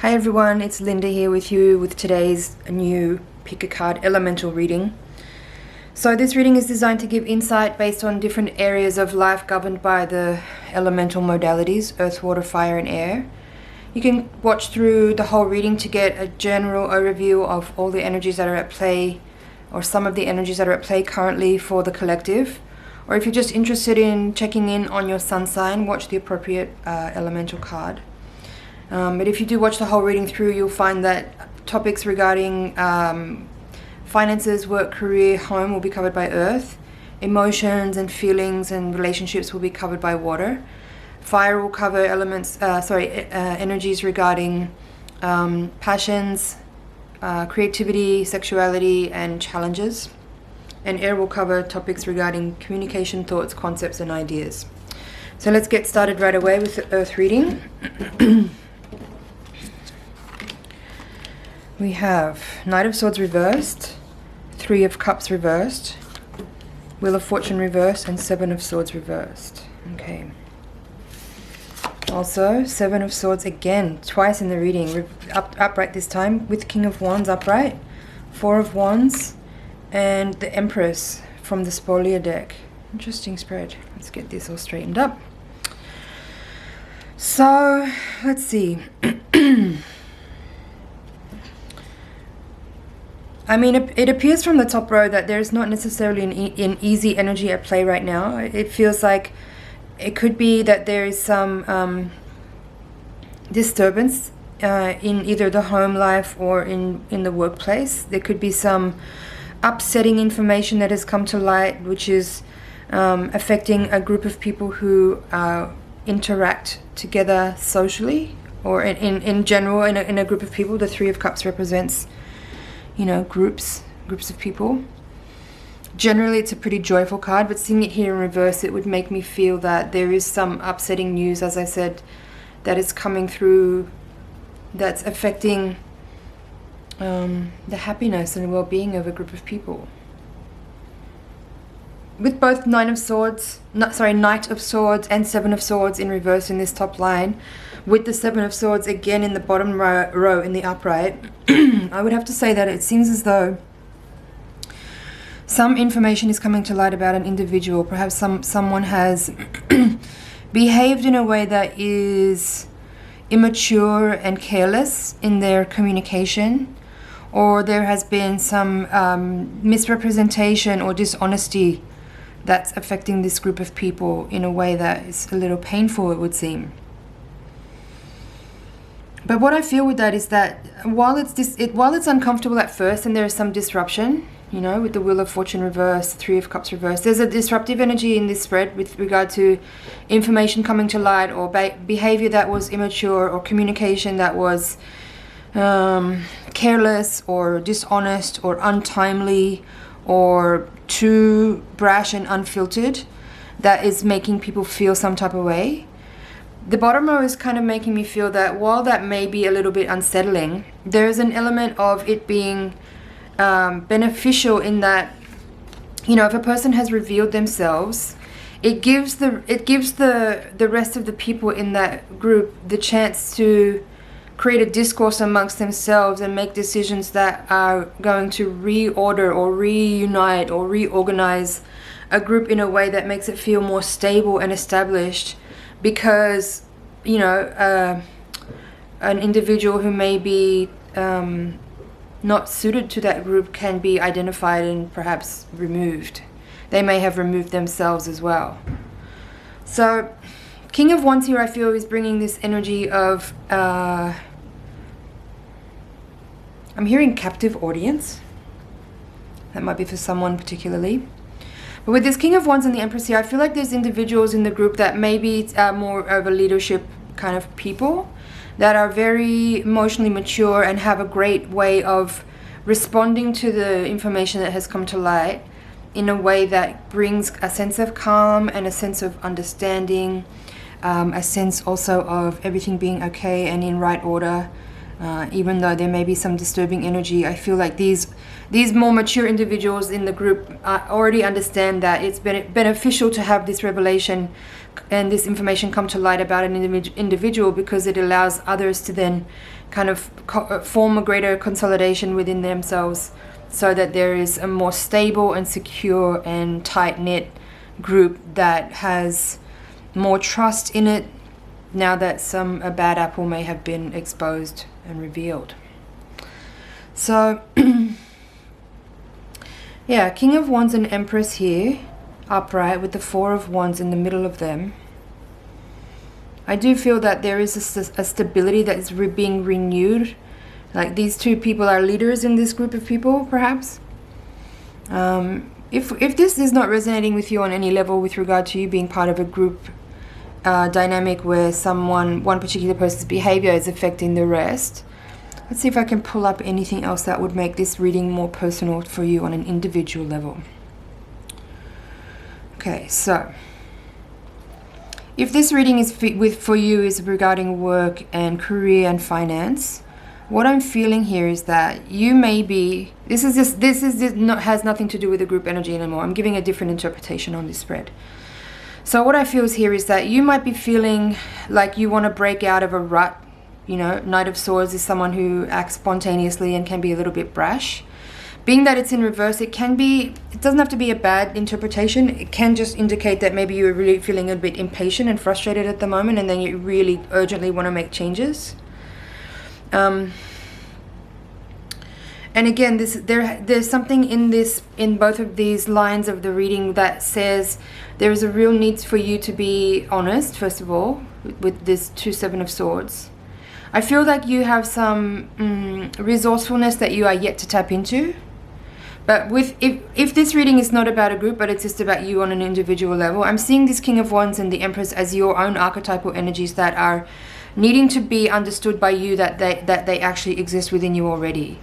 Hi everyone, it's Linda here with you with today's new pick a card elemental reading. So this reading is designed to give insight based on different areas of life governed by the elemental modalities, earth, water, fire and air. You can watch through the whole reading to get a general overview of all the energies that are at play, or some of the energies that are at play currently for the collective. Or if you're just interested in checking in on your sun sign, watch the appropriate elemental card. But if you do watch the whole reading through, you'll find that topics regarding finances, work, career, home will be covered by earth. Emotions and feelings and relationships will be covered by water. Fire will cover energies regarding passions, creativity, sexuality, and challenges. And air will cover topics regarding communication, thoughts, concepts, and ideas. So let's get started right away with the earth reading. We have Knight of Swords reversed, Three of Cups reversed, Wheel of Fortune reversed, and Seven of Swords reversed. Okay. Also, Seven of Swords again, twice in the reading, upright this time, with King of Wands upright, Four of Wands, and the Empress from the Spolia deck. Interesting spread. Let's get this all straightened up. So, let's see. I mean, it appears from the top row that there's not necessarily an easy energy at play right now. It feels like it could be that there is some disturbance in either the home life or in the workplace. There could be some upsetting information that has come to light, which is affecting a group of people who interact together socially, or in general in a group of people. The Three of Cups represents, you know, groups of people. Generally it's a pretty joyful card, but seeing it here in reverse, it would make me feel that there is some upsetting news, as I said, that is coming through, that's affecting the happiness and well-being of a group of people. With both Knight of Swords and Seven of Swords in reverse in this top line, with the Seven of Swords again in the bottom row in the upright, I would have to say that it seems as though some information is coming to light about an individual. Perhaps someone has behaved in a way that is immature and careless in their communication, or there has been some misrepresentation or dishonesty that's affecting this group of people in a way that is a little painful, it would seem. But what I feel with that is that while it's uncomfortable at first and there is some disruption, you know, with the Wheel of Fortune reverse, Three of Cups reverse, there's a disruptive energy in this spread with regard to information coming to light, or behavior that was immature, or communication that was careless or dishonest or untimely or too brash and unfiltered, that is making people feel some type of way. The bottom row is kind of making me feel that while that may be a little bit unsettling, there is an element of it being beneficial in that, you know, if a person has revealed themselves, it gives the rest of the people in that group the chance to create a discourse amongst themselves and make decisions that are going to reorder or reunite or reorganize a group in a way that makes it feel more stable and established. Because, you know, an individual who may be not suited to that group can be identified and perhaps removed. They may have removed themselves as well. So, King of Wands here, I feel, is bringing this energy of, I'm hearing captive audience. That might be for someone particularly. But with this King of Wands and the Empress here, I feel like there's individuals in the group that maybe more of a leadership kind of people that are very emotionally mature and have a great way of responding to the information that has come to light in a way that brings a sense of calm and a sense of understanding, a sense also of everything being okay and in right order. Even though there may be some disturbing energy, I feel like these more mature individuals in the group already understand that it's beneficial to have this revelation and this information come to light about an individual, because it allows others to then kind of form a greater consolidation within themselves, so that there is a more stable and secure and tight-knit group that has more trust in it, now that a bad apple may have been exposed and revealed. So yeah, King of Wands and Empress here, upright, with the Four of Wands in the middle of them. I do feel that there is a stability that is being renewed. Like, these two people are leaders in this group of people, perhaps. If this is not resonating with you on any level with regard to you being part of a group dynamic where one particular person's behavior is affecting the rest, let's see if I can pull up anything else that would make this reading more personal for you on an individual level. Okay, so if this reading is for you is regarding work and career and finance, what I'm feeling here is that you may be, this has nothing to do with the group energy anymore. I'm giving a different interpretation on this spread. So what I feel here is that you might be feeling like you want to break out of a rut. You know, Knight of Swords is someone who acts spontaneously and can be a little bit brash. Being that it's in reverse, it doesn't have to be a bad interpretation. It can just indicate that maybe you're really feeling a bit impatient and frustrated at the moment, and then you really urgently want to make changes. And again, there's something in both of these lines of the reading that says there is a real need for you to be honest, first of all, with this Seven of Swords. I feel like you have some resourcefulness that you are yet to tap into. But if this reading is not about a group, but it's just about you on an individual level, I'm seeing this King of Wands and the Empress as your own archetypal energies that are needing to be understood by you, that they actually exist within you already.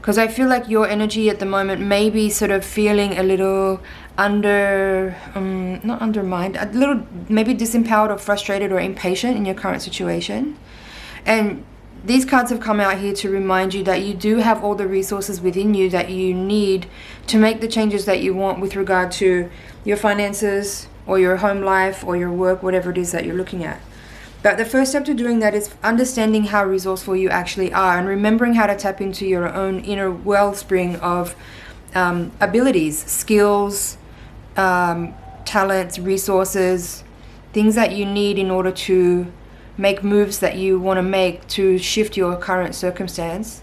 Because I feel like your energy at the moment may be sort of feeling a little not undermined, a little maybe disempowered or frustrated or impatient in your current situation. And these cards have come out here to remind you that you do have all the resources within you that you need to make the changes that you want with regard to your finances or your home life or your work, whatever it is that you're looking at. But the first step to doing that is understanding how resourceful you actually are and remembering how to tap into your own inner wellspring of abilities, skills, talents, resources, things that you need in order to make moves that you want to make to shift your current circumstance.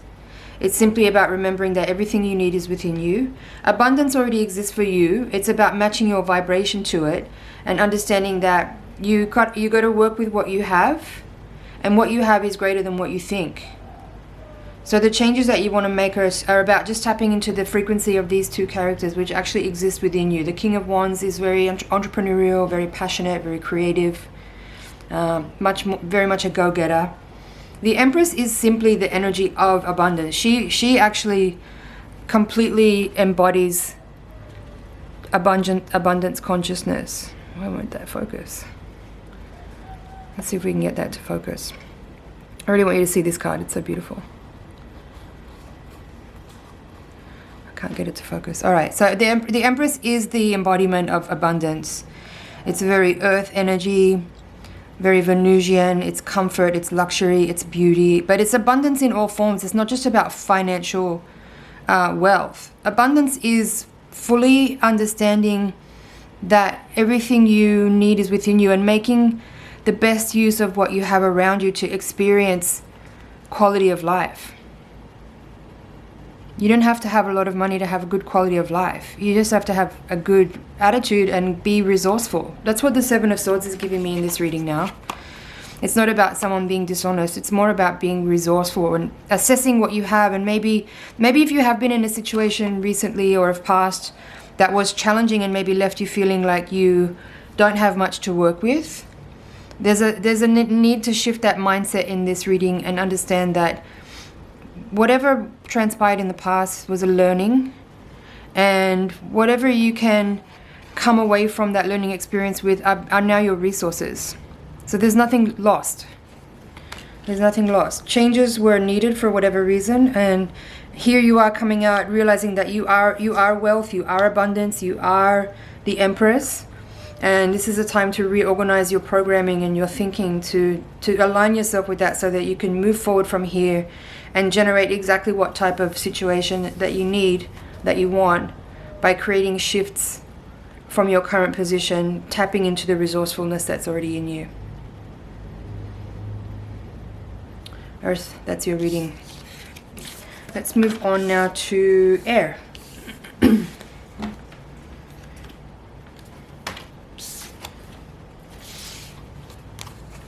It's simply about remembering that everything you need is within you. Abundance already exists for you. It's about matching your vibration to it and understanding that you got to work with what you have, and what you have is greater than what you think. So the changes that you want to make are about just tapping into the frequency of these two characters, which actually exist within you. The King of Wands is very entrepreneurial, very passionate, very creative, very much a go-getter. The Empress is simply the energy of abundance. She actually completely embodies abundance consciousness. Why won't that focus? Let's see if we can get that to focus. I really want you to see this card. It's so beautiful. I can't get it to focus. All right, so the Empress is the embodiment of abundance. It's a very earth energy, very Venusian. It's comfort, it's luxury, it's beauty, but it's abundance in all forms. It's not just about financial wealth. Abundance is fully understanding that everything you need is within you and making the best use of what you have around you to experience quality of life. You don't have to have a lot of money to have a good quality of life. You just have to have a good attitude and be resourceful. That's what the Seven of Swords is giving me in this reading now. It's not about someone being dishonest. It's more about being resourceful and assessing what you have. And maybe if you have been in a situation recently or of past that was challenging and maybe left you feeling like you don't have much to work with, there's a need to shift that mindset in this reading and understand that whatever transpired in the past was a learning, and whatever you can come away from that learning experience with are now your resources. So there's nothing lost. There's nothing lost. Changes were needed for whatever reason, and here you are coming out realizing that you are wealth, you are abundance, you are the Empress. And this is a time to reorganize your programming and your thinking to align yourself with that so that you can move forward from here and generate exactly what type of situation that you need, that you want, by creating shifts from your current position, tapping into the resourcefulness that's already in you. Earth, that's your reading. Let's move on now to air.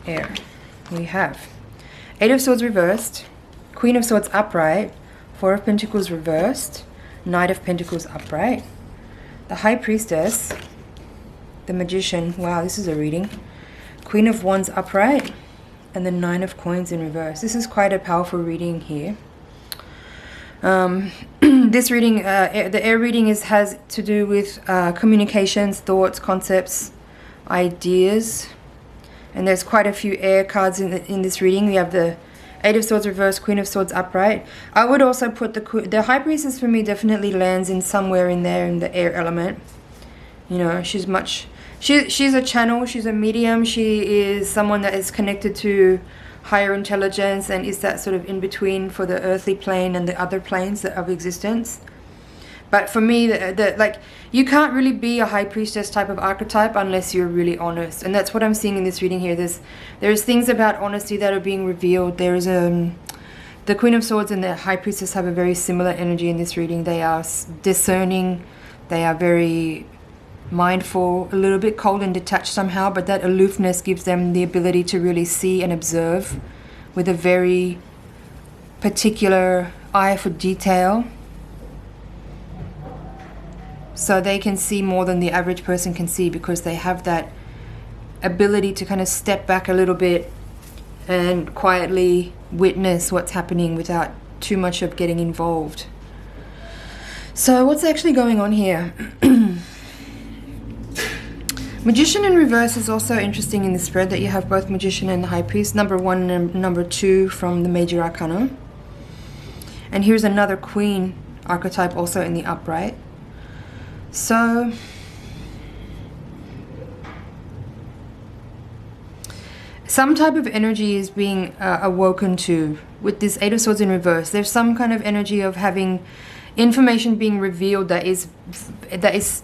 Air. We have Eight of Swords reversed, Queen of Swords upright, Four of Pentacles reversed, Knight of Pentacles upright, the High Priestess, the Magician, wow, this is a reading, Queen of Wands upright, and the Nine of Coins in reverse. This is quite a powerful reading here. This reading, the air reading has to do with communications, thoughts, concepts, ideas. And there's quite a few air cards in this reading. We have the Eight of Swords reversed, Queen of Swords upright. I would also put the High Priestess for me definitely lands in somewhere in there in the air element. You know, she's a channel, she's a medium, she is someone that is connected to higher intelligence and is that sort of in between for the earthly plane and the other planes of existence. But for me, like, you can't really be a High Priestess type of archetype unless you're really honest. And that's what I'm seeing in this reading here. There's things about honesty that are being revealed. There's the Queen of Swords and the High Priestess have a very similar energy in this reading. They are discerning. They are very mindful, a little bit cold and detached somehow. But that aloofness gives them the ability to really see and observe with a very particular eye for detail. So they can see more than the average person can see because they have that ability to kind of step back a little bit and quietly witness what's happening without too much of getting involved. So what's actually going on here? Magician in reverse is also interesting in the spread, that you have both Magician and the High Priest, number 1 and number 2 from the Major Arcana. And here's another Queen archetype also in the upright. So some type of energy is being awoken to with this Eight of Swords in reverse. There's some kind of energy of having information being revealed that is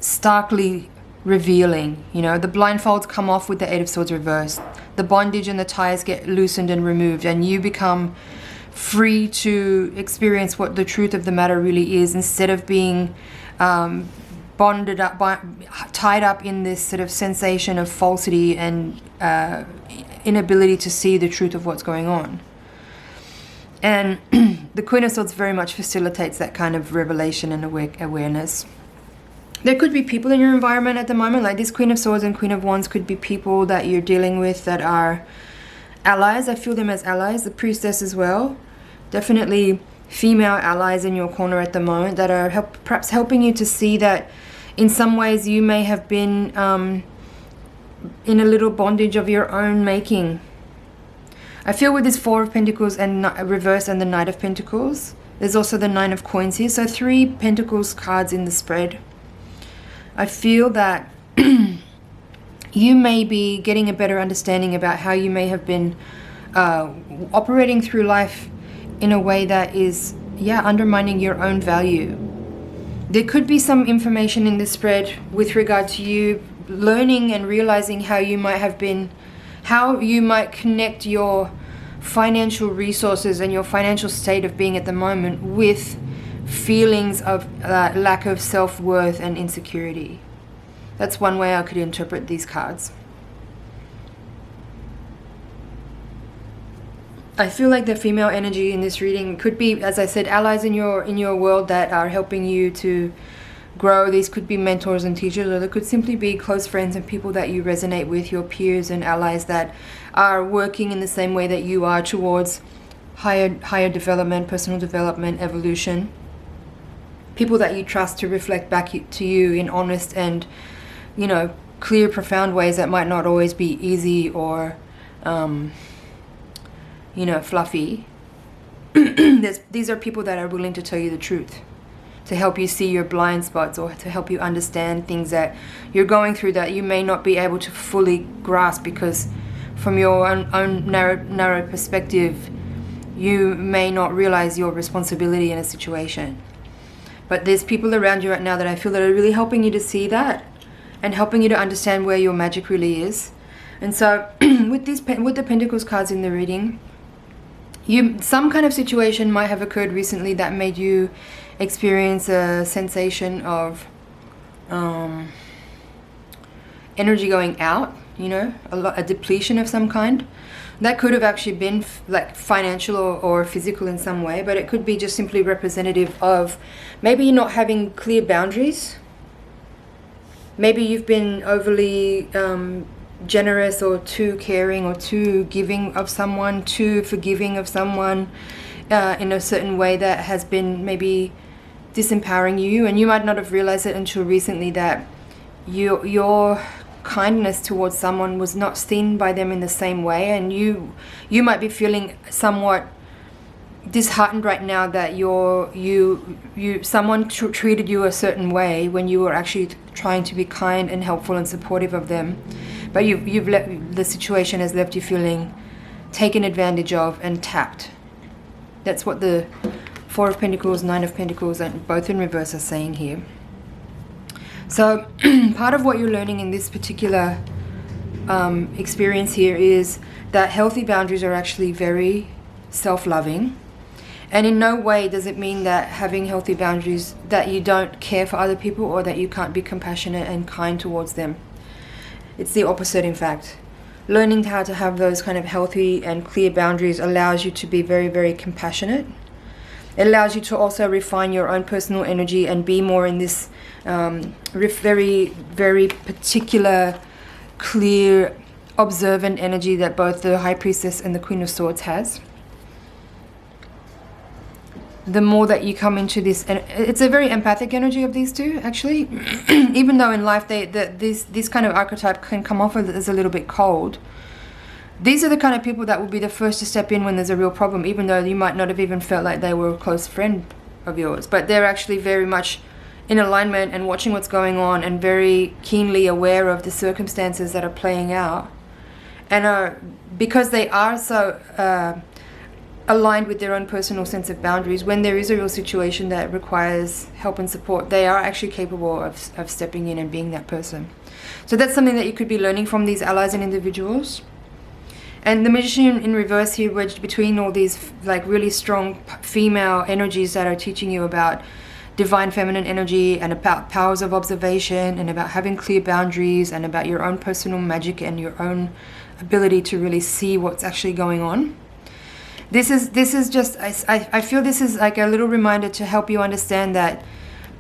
starkly revealing. You know, the blindfolds come off with the Eight of Swords reversed. The bondage and the ties get loosened and removed, and you become free to experience what the truth of the matter really is, instead of being bonded up, tied up in this sort of sensation of falsity and inability to see the truth of what's going on. And the Queen of Swords very much facilitates that kind of revelation and awareness. There could be people in your environment at the moment, like this Queen of Swords and Queen of Wands could be people that you're dealing with that are allies. I feel them as allies. The Priestess as well. Definitely female allies in your corner at the moment that are perhaps helping you to see that in some ways you may have been in a little bondage of your own making. I feel with this Four of Pentacles and reverse and the Knight of Pentacles, there's also the Nine of Coins here. So 3 Pentacles cards in the spread. I feel that you may be getting a better understanding about how you may have been operating through life in a way that is, undermining your own value. There could be some information in this spread with regard to you learning and realizing how you might connect your financial resources and your financial state of being at the moment with feelings of lack of self-worth and insecurity. That's one way I could interpret these cards. I feel like the female energy in this reading could be, as I said, allies in your world that are helping you to grow. These could be mentors and teachers, or they could simply be close friends and people that you resonate with, your peers and allies that are working in the same way that you are towards higher development, personal development, evolution. People that you trust to reflect back to you in honest and, clear, profound ways that might not always be easy or fluffy. These are people that are willing to tell you the truth. to help you see your blind spots, or to help you understand things that you're going through that you may not be able to fully grasp, because from your own narrow perspective, you may not realize your responsibility in a situation. But there's people around you right now that I feel that are really helping you to see that, and helping you to understand where your magic really is. And so with the Pentacles cards in the reading, some kind of situation might have occurred recently that made you experience a sensation of energy going out, a depletion of some kind. That could have actually been like financial or physical in some way, but it could be just simply representative of maybe you're not having clear boundaries. Maybe you've been overly generous, or too caring, or too giving of someone, too forgiving of someone in a certain way that has been maybe disempowering you, and you might not have realized it until recently that your kindness towards someone was not seen by them in the same way, and you might be feeling somewhat disheartened right now that someone treated you a certain way when you were actually trying to be kind and helpful and supportive of them. But the situation has left you feeling taken advantage of and tapped. That's what the Four of Pentacles, Nine of Pentacles, and both in reverse are saying here. So part of what you're learning in this particular experience here is that healthy boundaries are actually very self-loving. And in no way does it mean that having healthy boundaries, that you don't care for other people, or that you can't be compassionate and kind towards them. It's the opposite, in fact. Learning how to have those kind of healthy and clear boundaries allows you to be very, very compassionate. It allows you to also refine your own personal energy and be more in this very, very particular, clear, observant energy that both the High Priestess and the Queen of Swords has. The more that you come into this, and it's a very empathic energy of these two, actually. Even though in life this kind of archetype can come off as a little bit cold, these are the kind of people that will be the first to step in when there's a real problem, even though you might not have even felt like they were a close friend of yours. But they're actually very much in alignment and watching what's going on, and very keenly aware of the circumstances that are playing out, and because they are so aligned with their own personal sense of boundaries, when there is a real situation that requires help and support, they are actually capable of stepping in and being that person. So that's something that you could be learning from these allies and individuals. And the Magician in reverse here, wedged between all these like really strong female energies that are teaching you about divine feminine energy, and about powers of observation, and about having clear boundaries, and about your own personal magic and your own ability to really see what's actually going on. This is just, I feel this is like a little reminder to help you understand that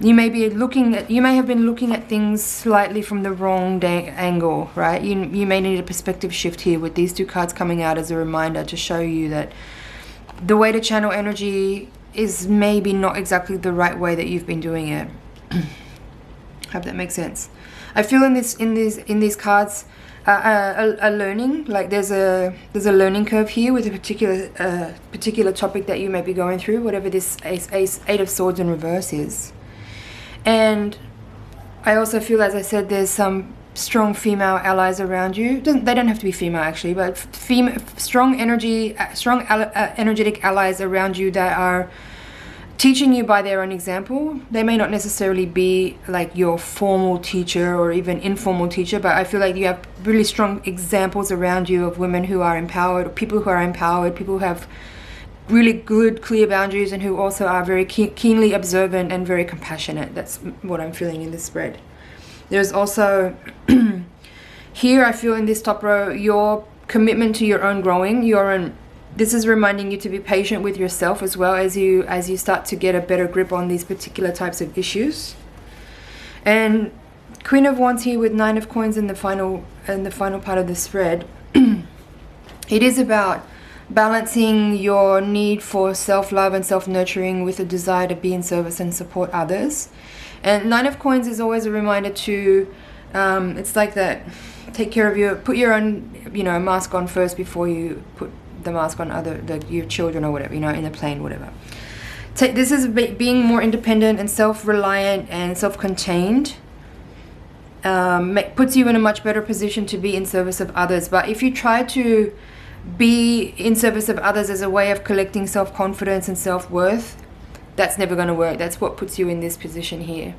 you may have been looking at things slightly from the wrong angle, right? You may need a perspective shift here, with these two cards coming out as a reminder to show you that the way to channel energy is maybe not exactly the right way that you've been doing it. Hope that makes sense. I feel in these cards a learning, like there's a learning curve here with a particular topic that you may be going through, whatever this Eight of Swords in reverse is. And I also feel, as I said, there's some strong female allies around you. They don't have to be female actually, but strong energetic allies around you that are teaching you by their own example. They may not necessarily be like your formal teacher or even informal teacher, but I feel like you have really strong examples around you of women who are empowered, or people who are empowered, people who have really good, clear boundaries, and who also are very keenly observant and very compassionate. That's what I'm feeling in this spread. There's also here, I feel in this top row, your commitment to your own growing, this is reminding you to be patient with yourself as well, as you start to get a better grip on these particular types of issues. And Queen of Wands here with Nine of Coins in the final part of the spread. It is about balancing your need for self-love and self-nurturing with a desire to be in service and support others. And Nine of Coins is always a reminder to, it's like that, take care of put your own, mask on first before you put the mask on your children or whatever, in the plane, whatever. This is being more independent and self-reliant and self-contained. Puts you in a much better position to be in service of others. But if you try to be in service of others as a way of collecting self-confidence and self-worth, that's never going to work. That's what puts you in this position here.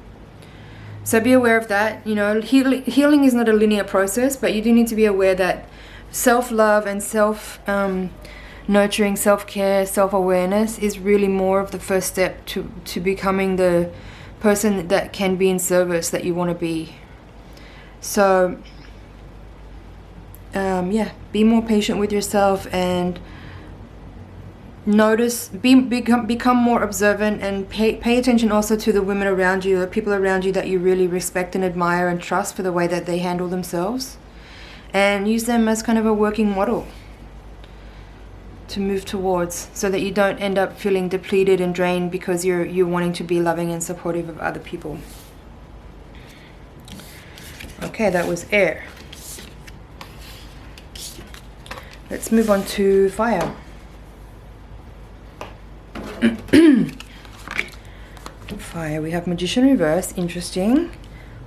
So be aware of that. You know, healing is not a linear process, but you do need to be aware that self-love and nurturing, self-care, self-awareness is really more of the first step to becoming the person that can be in service that you want to be. So yeah, be more patient with yourself and notice, become more observant, and pay attention also to the women around you, the people around you that you really respect and admire and trust for the way that they handle themselves, and use them as kind of a working model to move towards, so that you don't end up feeling depleted and drained because you're wanting to be loving and supportive of other people. Okay, that was air. Let's move on to fire. Fire, we have Magician reverse, interesting.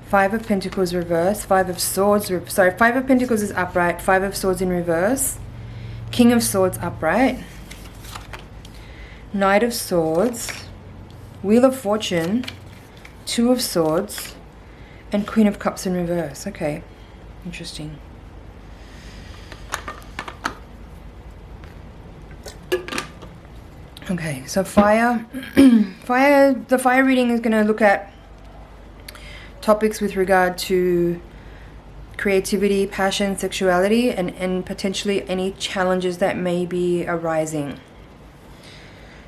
5 of Pentacles reverse, 5 of Swords, 5 of Pentacles is upright, 5 of Swords in reverse, King of Swords upright, Knight of Swords, Wheel of Fortune, 2 of Swords, and Queen of Cups in reverse. Okay, interesting. Okay, so fire. The fire reading is going to look at topics with regard to creativity, passion, sexuality, and potentially any challenges that may be arising.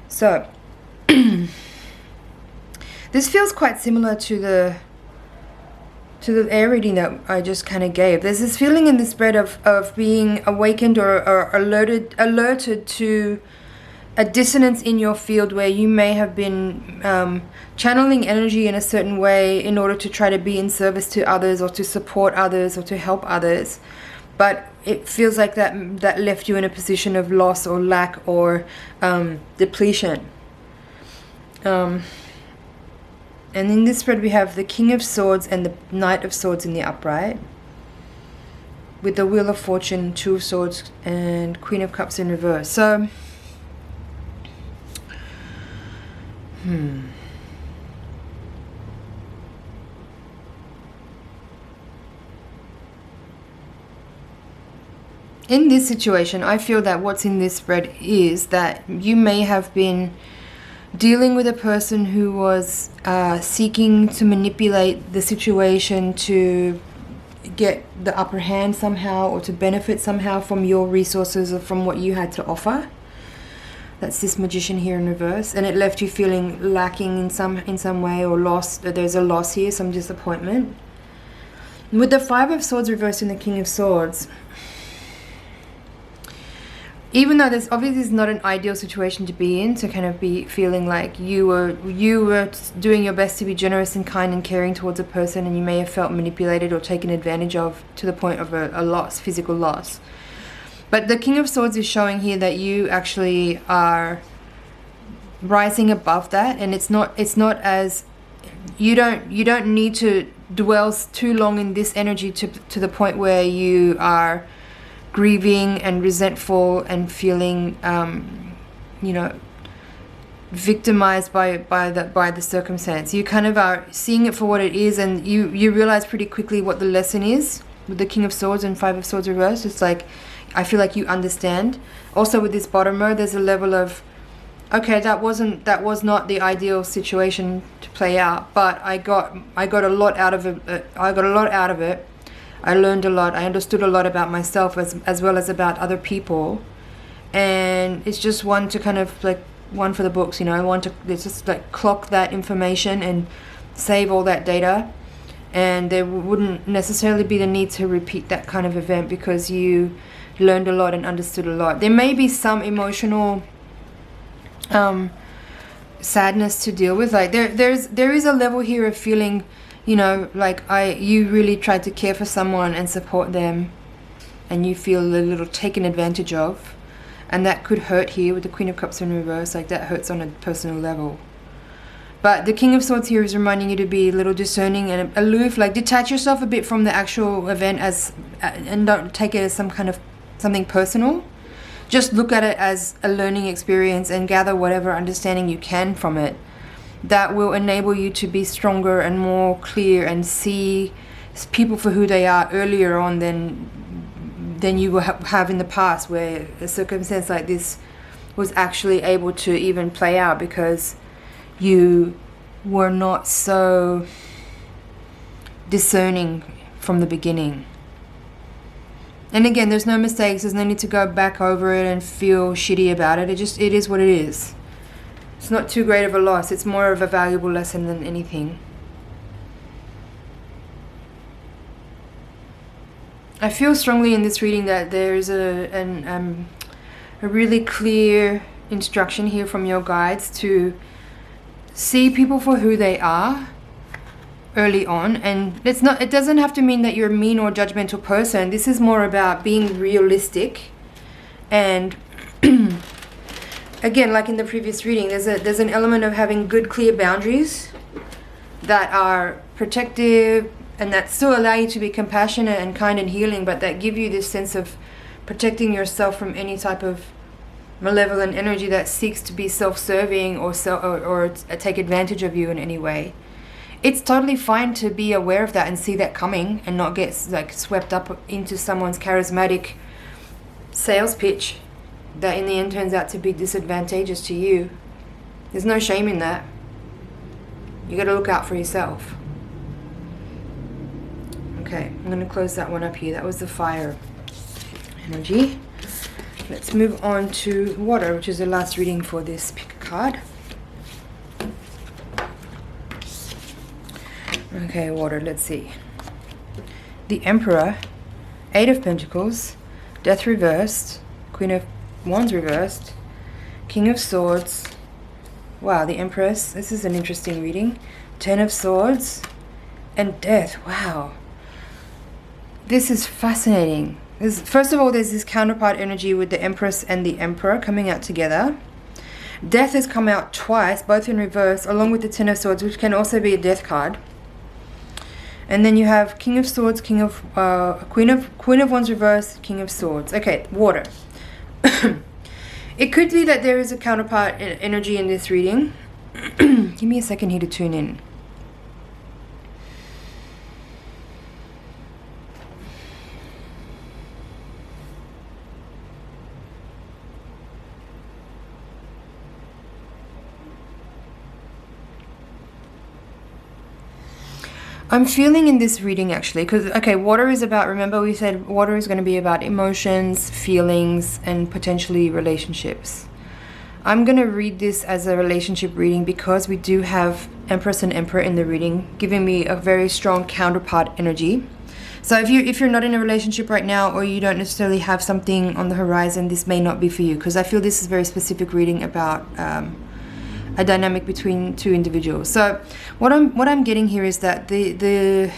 So, this feels quite similar to the air reading that I just kind of gave. There's this feeling in the spread of being awakened or alerted to a dissonance in your field where you may have been channeling energy in a certain way in order to try to be in service to others or to support others or to help others, but it feels like that left you in a position of loss or lack or depletion. And in this spread we have the King of Swords and the Knight of Swords in the upright, with the Wheel of Fortune, 2 of Swords, and Queen of Cups in reverse. So in this situation, I feel that what's in this spread is that you may have been dealing with a person who was seeking to manipulate the situation to get the upper hand somehow, or to benefit somehow from your resources or from what you had to offer. That's this Magician here in reverse, and it left you feeling lacking in some way, or lost. There's a loss here, some disappointment. With the 5 of Swords reversed and the King of Swords, even though this obviously is not an ideal situation to be in, to kind of be feeling like you were doing your best to be generous and kind and caring towards a person, and you may have felt manipulated or taken advantage of to the point of a loss, physical loss. But the King of Swords is showing here that you actually are rising above that, and it's not as you don't need to dwell too long in this energy to the point where you are grieving and resentful and feeling victimized by the circumstance. You kind of are seeing it for what it is, and you realize pretty quickly what the lesson is with the King of Swords and 5 of Swords reversed. It's like, I feel like you understand. Also with this bottom row, there's a level of, okay, that was not the ideal situation to play out, but I got a lot out of it. I learned a lot. I understood a lot about myself as well as about other people, and it's just one to kind of like one for the books, it's just like clock that information and save all that data, and there wouldn't necessarily be the need to repeat that kind of event because you learned a lot and understood a lot. There may be some emotional sadness to deal with. Like there is a level here of feeling, like you really tried to care for someone and support them, and you feel a little taken advantage of, And that could hurt here with the Queen of Cups in reverse. Like, that hurts on a personal level. But the King of Swords here is reminding you to be a little discerning and aloof. Like, detach yourself a bit from the actual event and don't take it as something personal. Just look at it as a learning experience and gather whatever understanding you can from it. That will enable you to be stronger and more clear and see people for who they are earlier on than you will have in the past, where a circumstance like this was actually able to even play out because you were not so discerning from the beginning. And again, there's no mistakes. There's no need to go back over it and feel shitty about it. It is what it is. It's not too great of a loss. It's more of a valuable lesson than anything. I feel strongly in this reading that there's a really clear instruction here from your guides to see people for who they are early on. And it doesn't have to mean that you're a mean or judgmental person. This is more about being realistic. And again, like in the previous reading, there's an element of having good, clear boundaries that are protective and that still allow you to be compassionate and kind and healing, but that give you this sense of protecting yourself from any type of malevolent energy that seeks to be self-serving or take advantage of you in any way. It's totally fine to be aware of that and see that coming and not get like swept up into someone's charismatic sales pitch that in the end turns out to be disadvantageous to you. There's no shame in that. You got to look out for yourself. Okay, I'm going to close that one up here. That was the fire energy. Let's move on to water, which is the last reading for this pick a card. Okay, water, let's see. The Emperor, 8 of Pentacles, Death reversed, Queen of Wands reversed, King of Swords. Wow, the Empress. This is an interesting reading. 10 of Swords and Death. Wow. This is fascinating. First of all, there's this counterpart energy with the Empress and the Emperor coming out together. Death has come out twice, both in reverse, along with the 10 of Swords, which can also be a death card. And then you have King of Swords, Queen of Wands reverse, King of Swords. Okay, water. It could be that there is a counterpart energy in this reading. Give me a second here to tune in. I'm feeling in this reading actually, because, okay, water is about, remember we said water is going to be about emotions, feelings, and potentially relationships. I'm going to read this as a relationship reading because we do have Empress and Emperor in the reading, giving me a very strong counterpart energy. So if you're not in a relationship right now, or you don't necessarily have something on the horizon, this may not be for you, because I feel this is a very specific reading about a dynamic between two individuals. So what I'm getting here is that the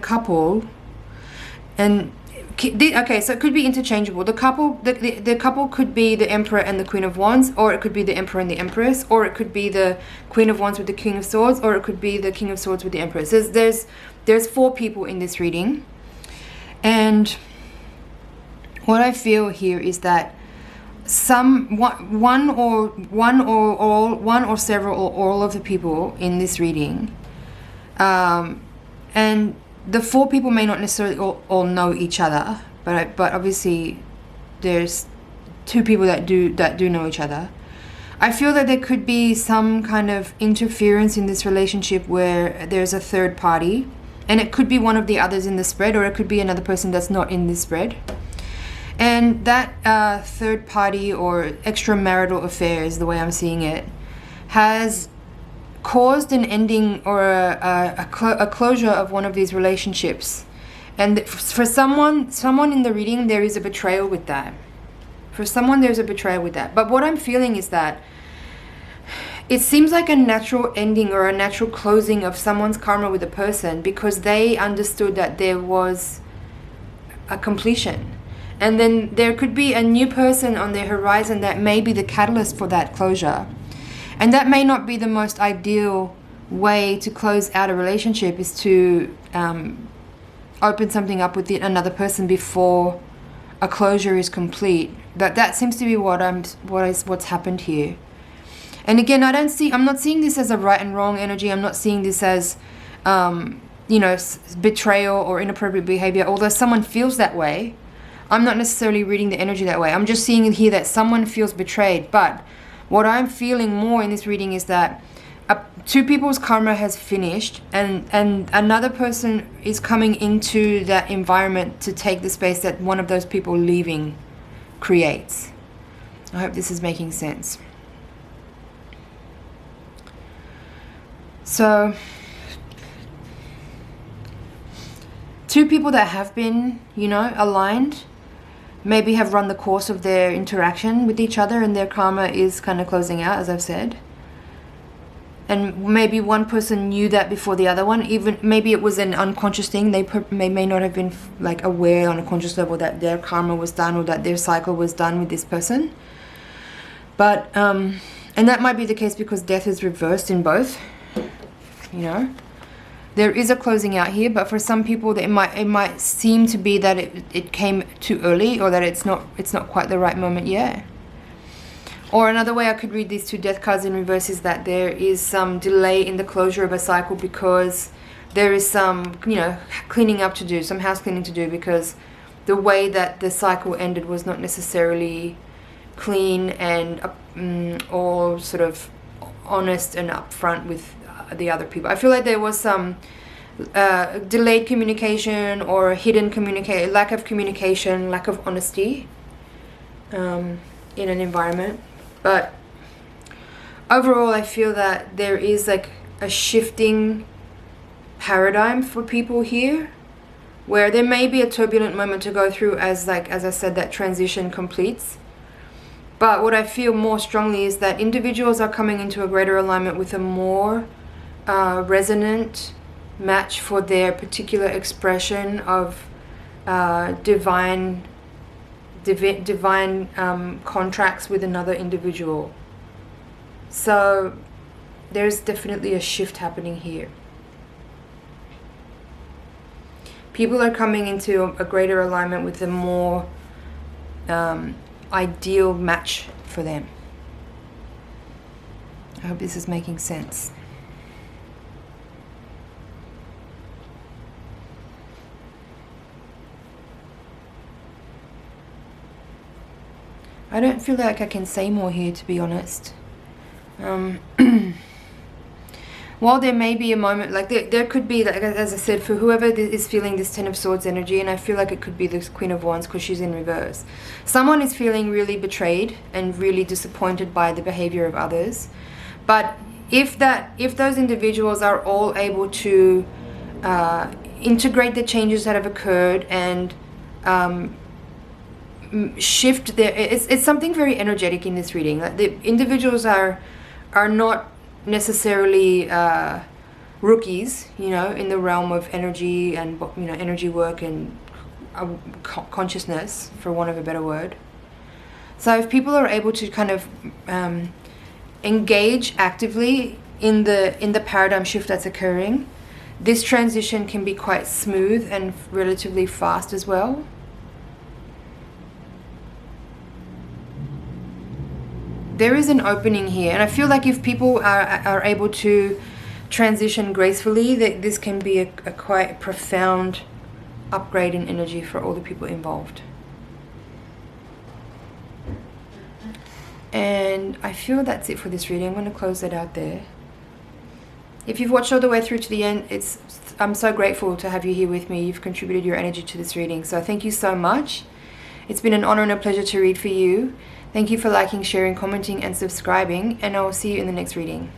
couple, and okay, so it could be interchangeable. The couple could be the Emperor and the Queen of Wands, or it could be the Emperor and the Empress, or it could be the Queen of Wands with the King of Swords, or it could be the King of Swords with the Empress. There's 4 people in this reading, and what I feel here is that one or several or all of the people in this reading, and the 4 people may not necessarily all know each other, but obviously there's 2 people that do know each other. I feel that there could be some kind of interference in this relationship where there's a third party, and it could be one of the others in the spread, or it could be another person that's not in this spread. And that third party or extramarital affair, is the way I'm seeing it, has caused an ending or a closure of one of these relationships. And for someone in the reading, there is a betrayal with that. For someone, there's a betrayal with that. But what I'm feeling is that it seems like a natural ending or a natural closing of someone's karma with a person, because they understood that there was a completion. And then there could be a new person on the horizon that may be the catalyst for that closure. And that may not be the most ideal way to close out a relationship, is to open something up with another person before a closure is complete. But that seems to be what's happened here. And again, I'm not seeing this as a right and wrong energy. I'm not seeing this as betrayal or inappropriate behavior. Although someone feels that way, I'm not necessarily reading the energy that way. I'm just seeing here that someone feels betrayed. But what I'm feeling more in this reading is that two people's karma has finished, and another person is coming into that environment to take the space that one of those people leaving creates. I hope this is making sense. So, two people that have been, aligned, maybe have run the course of their interaction with each other, and their karma is kind of closing out, as I've said. And maybe one person knew that before the other one. Even maybe it was an unconscious thing. They may not have been aware on a conscious level that their karma was done or that their cycle was done with this person. But and that might be the case because death is reversed in both. There is a closing out here, but for some people it might seem to be that it came too early, or that it's not quite the right moment yet. Or another way I could read these two death cards in reverse is that there is some delay in the closure of a cycle because there is some, cleaning up to do, some house cleaning to do, because the way that the cycle ended was not necessarily clean and or sort of honest and upfront with the other people. I feel like there was some delayed communication or hidden lack of communication, lack of honesty in an environment. But overall, I feel that there is a shifting paradigm for people here, where there may be a turbulent moment to go through as I said, that transition completes. But what I feel more strongly is that individuals are coming into a greater alignment with a more resonant match for their particular expression of divine contracts with another individual. So there's definitely a shift happening here. People are coming into a greater alignment with a more ideal match for them. I hope this is making sense. I don't feel like I can say more here, to be honest. While there may be a moment, there could be, as I said, for whoever is feeling this Ten of Swords energy, and I feel like it could be the Queen of Wands because she's in reverse. Someone is feeling really betrayed and really disappointed by the behavior of others. But if those individuals are all able to integrate the changes that have occurred and shift it's something very energetic in this reading. The individuals are not necessarily rookies, in the realm of energy and energy work and consciousness, for want of a better word. So if people are able to kind of engage actively in the paradigm shift that's occurring, this transition can be quite smooth and relatively fast as well. There is an opening here, and I feel like if people are able to transition gracefully, that this can be a quite profound upgrade in energy for all the people involved. And I feel that's it for this reading. I'm going to close that out there. If you've watched all the way through to the end, I'm so grateful to have you here with me. You've contributed your energy to this reading, so thank you so much. It's been an honor and a pleasure to read for you. Thank you for liking, sharing, commenting, and subscribing, and I will see you in the next reading.